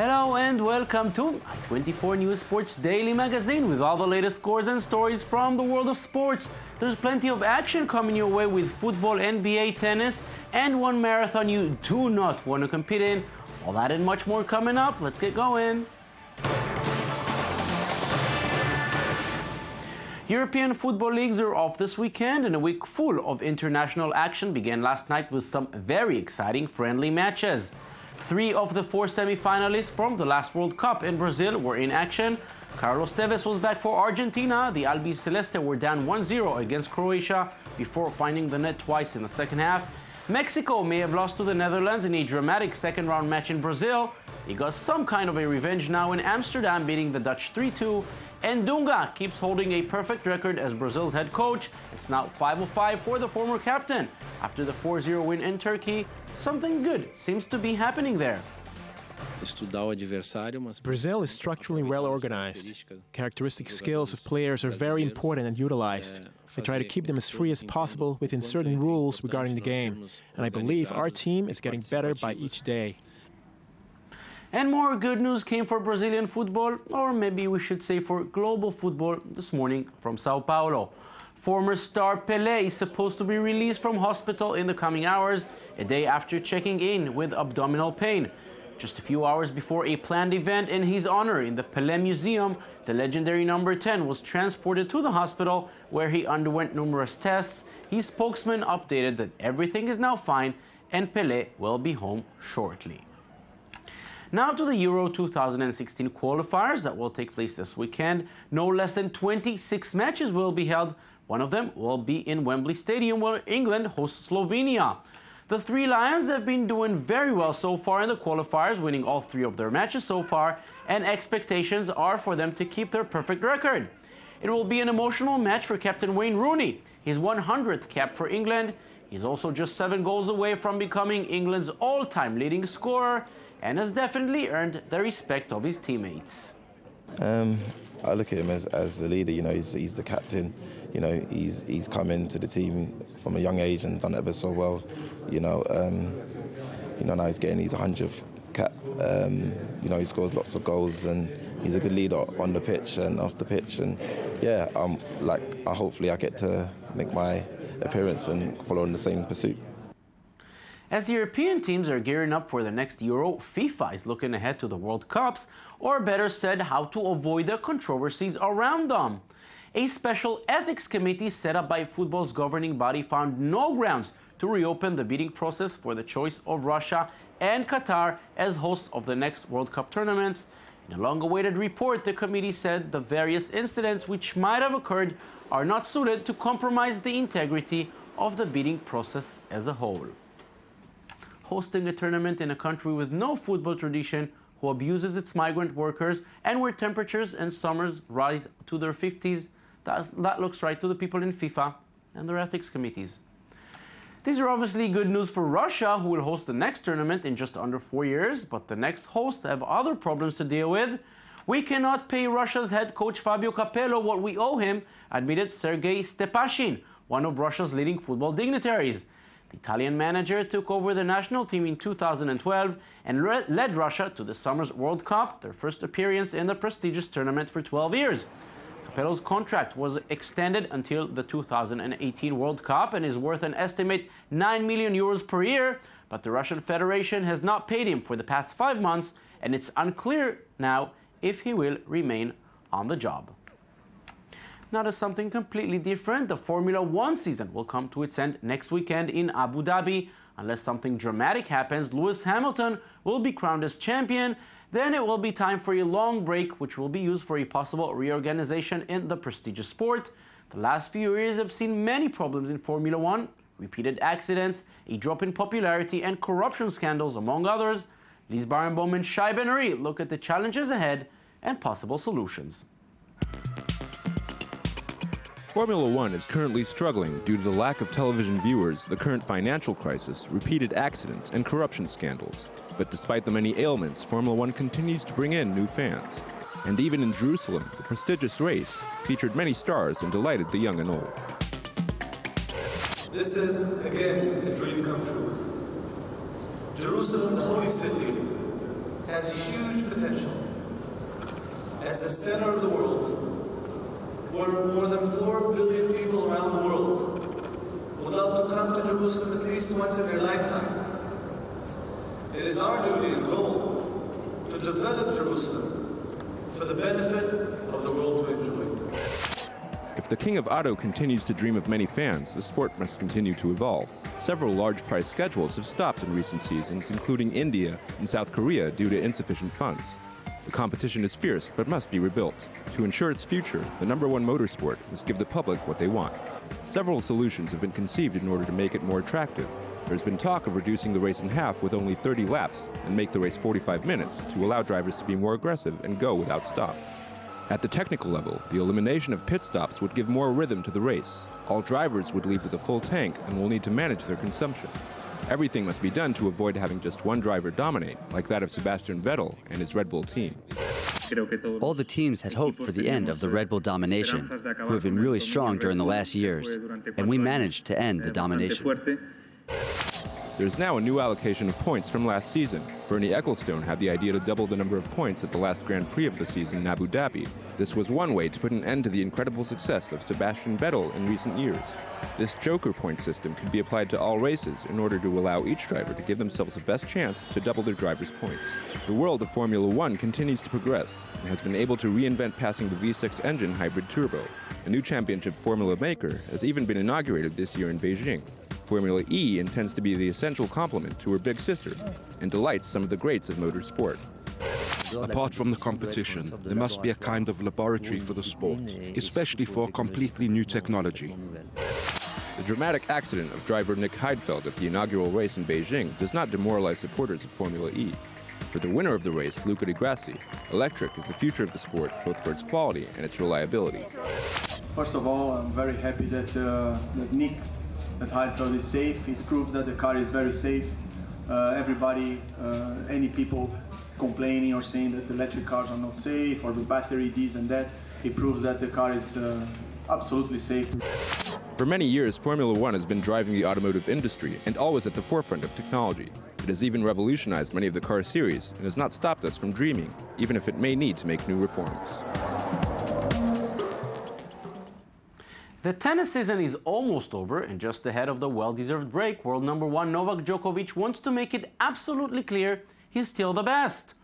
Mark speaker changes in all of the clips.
Speaker 1: Hello and welcome to 24 News Sports Daily Magazine with all the latest scores and stories from the world of sports. There's plenty of action coming your way with football, NBA, tennis, and one marathon you do not want to compete in. All that and much more coming up. Let's get going. European football leagues are off this weekend, and a week full of international action began last night with some very exciting friendly matches. 3 of the 4 semi-finalists from the last World Cup in Brazil were in action. Carlos Tevez was back for Argentina. The Albiceleste were down 1-0 against Croatia before finding the net twice in the second half. Mexico may have lost to the Netherlands in a dramatic second-round match in Brazil. They got some kind of a revenge now in Amsterdam, beating the Dutch 3-2. And Dunga keeps holding a perfect record as Brazil's head coach. It's now 5-5 for the former captain. After the 4-0 win in Turkey, something good seems to be happening there.
Speaker 2: Brazil is structurally well organized. Characteristic skills of players are very important and utilized. They try to keep them as free as possible within certain rules regarding the game. And I believe our team is getting better by each day.
Speaker 1: And more good news came for Brazilian football, or maybe we should say for global football, this morning from Sao Paulo. Former star Pelé is supposed to be released from hospital in the coming hours, a day after checking in with abdominal pain. Just a few hours before a planned event in his honor in the Pelé Museum, the legendary number 10 was transported to the hospital where he underwent numerous tests. His spokesman updated that everything is now fine and Pelé will be home shortly. Now to the Euro 2016 qualifiers that will take place this weekend. No less than 26 matches will be held. One of them will be in Wembley Stadium where England hosts Slovenia. The Three Lions have been doing very well so far in the qualifiers, winning all 3 of their matches so far, and expectations are for them to keep their perfect record. It will be an emotional match for Captain Wayne Rooney, his 100th cap for England. He's also just 7 goals away from becoming England's all-time leading scorer, and has definitely earned the respect of his teammates.
Speaker 3: I look at him as a leader. You know, he's the captain. You know, he's come into the team from a young age and done ever so well. You know, now he's getting his 100th cap. You know, he scores lots of goals and he's a good leader on the pitch and off the pitch. And yeah, hopefully I get to make my appearance and follow in the same pursuit.
Speaker 1: As European teams are gearing up for the next Euro, FIFA is looking ahead to the World Cups, or better said, how to avoid the controversies around them. A special ethics committee set up by football's governing body found no grounds to reopen the bidding process for the choice of Russia and Qatar as hosts of the next World Cup tournaments. In a long-awaited report, the committee said the various incidents which might have occurred are not suited to compromise the integrity of the bidding process as a whole. Hosting a tournament in a country with no football tradition, who abuses its migrant workers, and where temperatures and summers rise to their 50s, that looks right to the people in FIFA and their ethics committees. These are obviously good news for Russia, who will host the next tournament in just under 4 years, but the next hosts have other problems to deal with. We cannot pay Russia's head coach Fabio Capello what we owe him, admitted Sergei Stepashin, one of Russia's leading football dignitaries. The Italian manager took over the national team in 2012 and led Russia to the summer's World Cup, their first appearance in the prestigious tournament for 12 years. Capello's contract was extended until the 2018 World Cup and is worth an estimate 9 million euros per year, but the Russian Federation has not paid him for the past 5 months, and it's unclear now if he will remain on the job. Now to something completely different, the Formula 1 season will come to its end next weekend in Abu Dhabi. Unless something dramatic happens, Lewis Hamilton will be crowned as champion. Then it will be time for a long break, which will be used for a possible reorganization in the prestigious sport. The last few years have seen many problems in Formula 1, repeated accidents, a drop in popularity, and corruption scandals, among others. Lies Barenboim and Shai Ben-Ari look at the challenges ahead and possible solutions.
Speaker 4: Formula One is currently struggling due to the lack of television viewers, the current financial crisis, repeated accidents, and corruption scandals. But despite the many ailments, Formula One continues to bring in new fans. And even in Jerusalem, the prestigious race featured many stars and delighted the young and old.
Speaker 5: This is, again, a dream come true. Jerusalem, the holy city, has huge potential. As the center of the world, where more than 4 billion people around the world would love to come to Jerusalem at least once in their lifetime. It is our duty and goal to develop Jerusalem for the benefit of the world to enjoy.
Speaker 4: If the King of Auto continues to dream of many fans, the sport must continue to evolve. Several large prize schedules have stopped in recent seasons, including India and South Korea, due to insufficient funds. The competition is fierce, but must be rebuilt. To ensure its future, the #1 motorsport must give the public what they want. Several solutions have been conceived in order to make it more attractive. There's been talk of reducing the race in half with only 30 laps and make the race 45 minutes to allow drivers to be more aggressive and go without stop. At the technical level, the elimination of pit stops would give more rhythm to the race. All drivers would leave with a full tank and will need to manage their consumption. Everything must be done to avoid having just one driver dominate, like that of Sebastian Vettel and his Red Bull team.
Speaker 6: All the teams had hoped for the end of the Red Bull domination, who have been really strong during the last years, and we managed to end the domination.
Speaker 4: There's now a new allocation of points from last season. Bernie Ecclestone had the idea to double the number of points at the last Grand Prix of the season in Abu Dhabi. This was one way to put an end to the incredible success of Sebastian Vettel in recent years. This Joker point system can be applied to all races in order to allow each driver to give themselves the best chance to double their driver's points. The world of Formula One continues to progress and has been able to reinvent passing the V6 engine hybrid turbo. A new championship formula maker has even been inaugurated this year in Beijing. Formula E intends to be the essential complement to her big sister and delights some of the greats of motorsport.
Speaker 7: Apart from the competition, there must be a kind of laboratory for the sport, especially for completely new technology.
Speaker 4: The dramatic accident of driver Nick Heidfeld at the inaugural race in Beijing does not demoralize supporters of Formula E. For the winner of the race, Luca Di Grassi, electric is the future of the sport, both for its quality and its reliability.
Speaker 8: First of all, I'm very happy that Heidfeld is safe. It proves that the car is very safe. Any people complaining or saying that the electric cars are not safe or the battery this and that, it proves that the car is absolutely safe.
Speaker 4: For many years, Formula One has been driving the automotive industry and always at the forefront of technology. It has even revolutionized many of the car series and has not stopped us from dreaming, even if it may need to make new reforms.
Speaker 1: The tennis season is almost over, and just ahead of the well-deserved break, world #1 Novak Djokovic wants to make it absolutely clear he's still the best.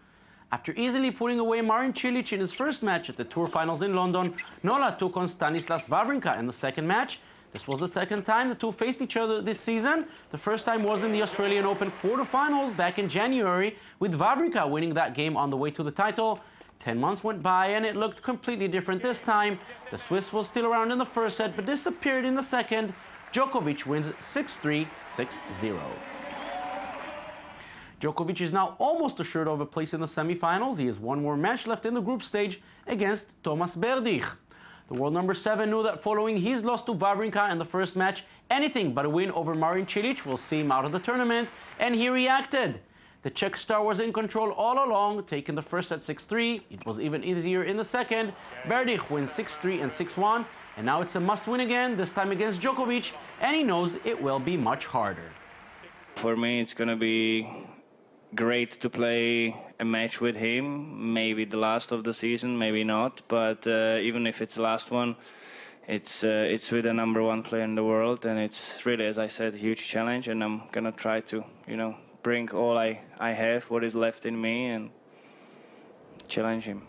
Speaker 1: After easily putting away Marin Cilic in his first match at the Tour Finals in London, Nola took on Stanislas Wawrinka in the second match. This was the second time the two faced each other this season. The first time was in the Australian Open quarterfinals back in January, with Wawrinka winning that game on the way to the title. 10 months went by and it looked completely different this time. The Swiss was still around in the first set but disappeared in the second. Djokovic wins 6-3, 6-0. Djokovic is now almost assured of a place in the semifinals. He has one more match left in the group stage against Thomas Berdych. The world #7 knew that following his loss to Wawrinka in the first match, anything but a win over Marin Cilic will see him out of the tournament, and he reacted. The Czech star was in control all along, taking the first set 6-3. It was even easier in the second. Berdych wins 6-3 and 6-1, and now it's a must-win again, this time against Djokovic, and he knows it will be much harder.
Speaker 9: For me, it's going to be great to play a match with him, maybe the last of the season, maybe not, but even if it's the last one, it's with the #1 player in the world, and it's really, as I said, a huge challenge, and I'm going to try to, bring all I have, what is left in me, and challenge him.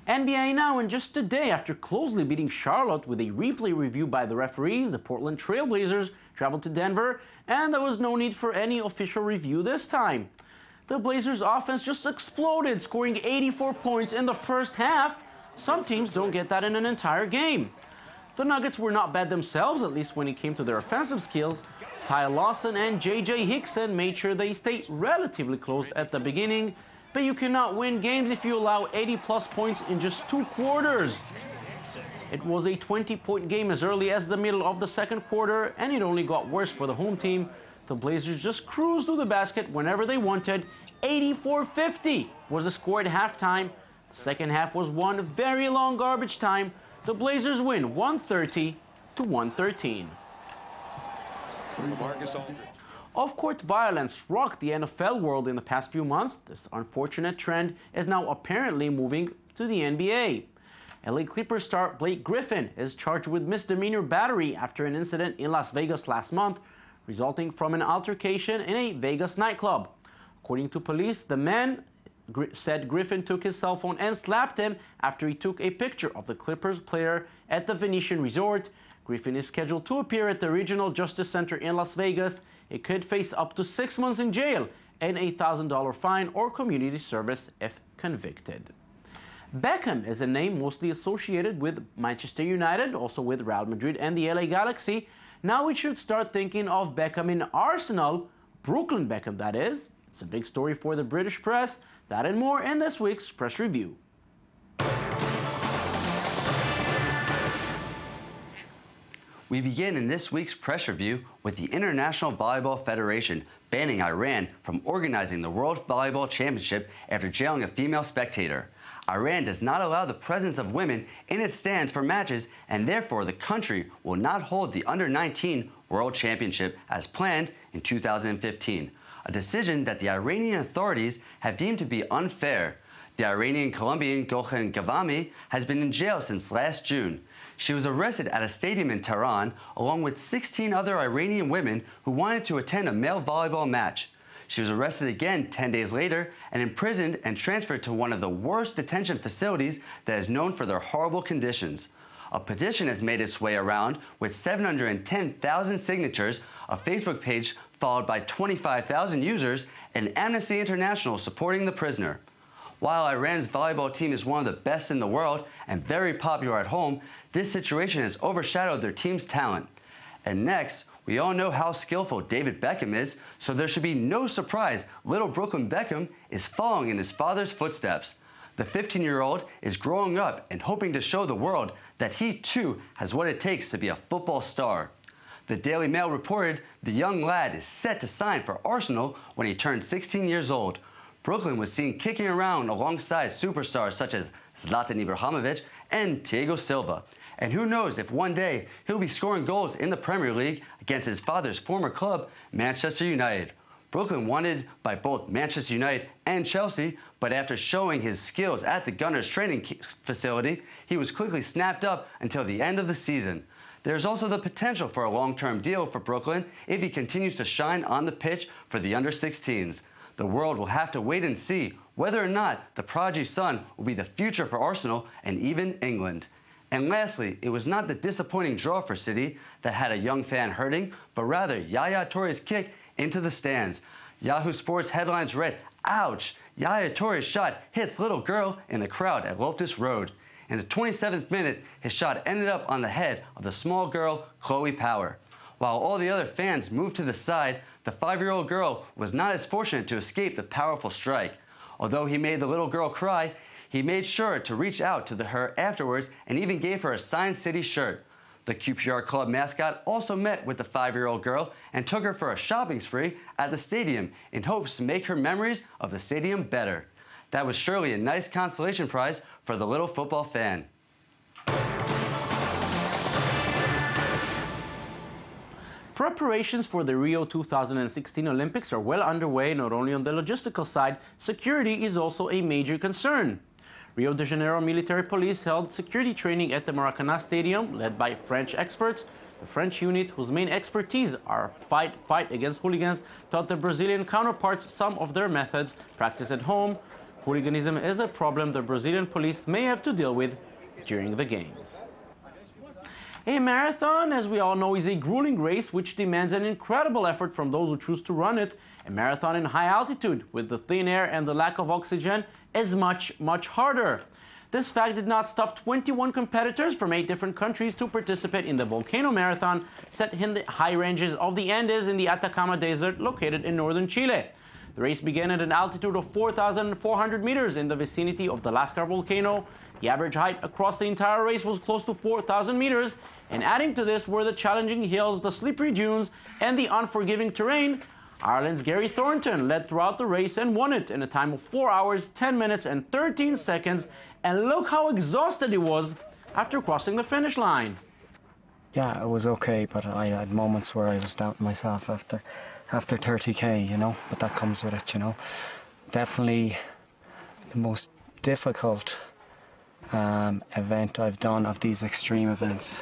Speaker 1: NBA now, and just a day after closely beating Charlotte with a replay review by the referees, the Portland Trail Blazers traveled to Denver, and there was no need for any official review this time. The Blazers' offense just exploded, scoring 84 points in the first half. Some teams don't get that in an entire game. The Nuggets were not bad themselves, at least when it came to their offensive skills. Ty Lawson and J.J. Hickson made sure they stayed relatively close at the beginning, but you cannot win games if you allow 80-plus points in just 2 quarters. It was a 20-point game as early as the middle of the second quarter, and it only got worse for the home team. The Blazers just cruised to the basket whenever they wanted. 84-50 was the score at halftime. The second half was one very long garbage time. The Blazers win 130-113. Off-court violence rocked the NFL world in the past few months. This unfortunate trend is now apparently moving to the NBA. LA Clippers star Blake Griffin is charged with misdemeanor battery after an incident in Las Vegas last month, resulting from an altercation in a Vegas nightclub. According to police, the man said Griffin took his cell phone and slapped him after he took a picture of the Clippers player at the Venetian Resort. Griffin is scheduled to appear at the Regional Justice Center in Las Vegas. He could face up to 6 months in jail and a $1,000 fine or community service if convicted. Beckham is a name mostly associated with Manchester United, also with Real Madrid and the LA Galaxy. Now we should start thinking of Beckham in Arsenal, Brooklyn Beckham that is. It's a big story for the British press. That and more in this week's Press Review.
Speaker 6: We begin in this week's press review with the International Volleyball Federation banning Iran from organizing the World Volleyball Championship after jailing a female spectator. Iran does not allow the presence of women in its stands for matches, and therefore the country will not hold the Under-19 World Championship as planned in 2015, a decision that the Iranian authorities have deemed to be unfair. The Iranian Colombian Gulhen Ghavami has been in jail since last June. She was arrested at a stadium in Tehran along with 16 other Iranian women who wanted to attend a male volleyball match. She was arrested again 10 days later and imprisoned and transferred to one of the worst detention facilities that is known for their horrible conditions. A petition has made its way around with 710,000 signatures, a Facebook page followed by 25,000 users, and Amnesty International supporting the prisoner. While Iran's volleyball team is one of the best in the world and very popular at home, this situation has overshadowed their team's talent. And next, we all know how skillful David Beckham is, so there should be no surprise little Brooklyn Beckham is following in his father's footsteps. The 15-year-old is growing up and hoping to show the world that he too has what it takes to be a football star. The Daily Mail reported the young lad is set to sign for Arsenal when he turns 16 years old. Brooklyn was seen kicking around alongside superstars such as Zlatan Ibrahimovic and Thiago Silva. And who knows if one day he'll be scoring goals in the Premier League against his father's former club, Manchester United. Brooklyn wanted by both Manchester United and Chelsea, but after showing his skills at the Gunners training facility, he was quickly snapped up until the end of the season. There's also the potential for a long-term deal for Brooklyn if he continues to shine on the pitch for the under-16s. The world will have to wait and see whether or not the prodigy son will be the future for Arsenal and even England. And lastly, it was not the disappointing draw for City that had a young fan hurting, but rather Yaya Touré's kick into the stands. Yahoo Sports headlines read, "Ouch! Yaya Touré's shot hits little girl in the crowd at Loftus Road." In the 27th minute, his shot ended up on the head of the small girl, Chloe Power. While all the other fans moved to the side, the 5-year-old girl was not as fortunate to escape the powerful strike. Although he made the little girl cry, he made sure to reach out to her afterwards and even gave her a signed City shirt. The QPR club mascot also met with the 5-year-old girl and took her for a shopping spree at the stadium in hopes to make her memories of the stadium better. That was surely a nice consolation prize for the little football fan.
Speaker 1: Preparations for the Rio 2016 Olympics are well underway. Not only on the logistical side, security is also a major concern. Rio de Janeiro military police held security training at the Maracanã Stadium, led by French experts. The French unit, whose main expertise are fight against hooligans, taught the Brazilian counterparts some of their methods practiced at home. Hooliganism is a problem the Brazilian police may have to deal with during the games. A marathon, as we all know, is a grueling race which demands an incredible effort from those who choose to run it. A marathon in high altitude, with the thin air and the lack of oxygen, is much, much harder. This fact did not stop 21 competitors from 8 different countries to participate in the Volcano Marathon, set in the high ranges of the Andes in the Atacama Desert, located in northern Chile. The race began at an altitude of 4,400 meters in the vicinity of the Lascar volcano. The average height across the entire race was close to 4,000 meters, and adding to this were the challenging hills, the slippery dunes, and the unforgiving terrain. Ireland's Gary Thornton led throughout the race and won it in a time of 4 hours, 10 minutes, and 13 seconds, and look how exhausted he was after crossing the finish line.
Speaker 10: Yeah, it was okay, but I had moments where I was doubting myself after after 30k, you know, but that comes with it, you know. Definitely the most difficult event I've done of these extreme events.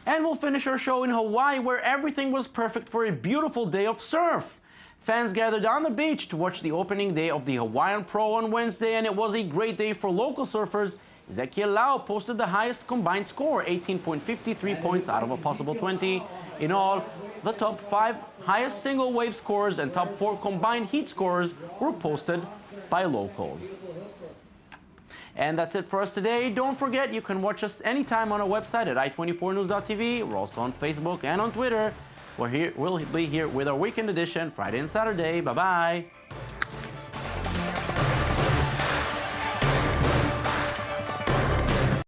Speaker 1: And we'll finish our show in Hawaii, where everything was perfect for a beautiful day of surf. Fans gathered on the beach to watch the opening day of the Hawaiian Pro on Wednesday, and it was a great day for local surfers. Ezekiel Lau posted the highest combined score, 18.53 points out of a possible 20. In all, the top 5 highest single wave scores and top 4 combined heat scores were posted by locals. And that's it for us today. Don't forget, you can watch us anytime on our website at i24news.tv. We're also on Facebook and on Twitter. We'll be here with our weekend edition Friday and Saturday. Bye-bye.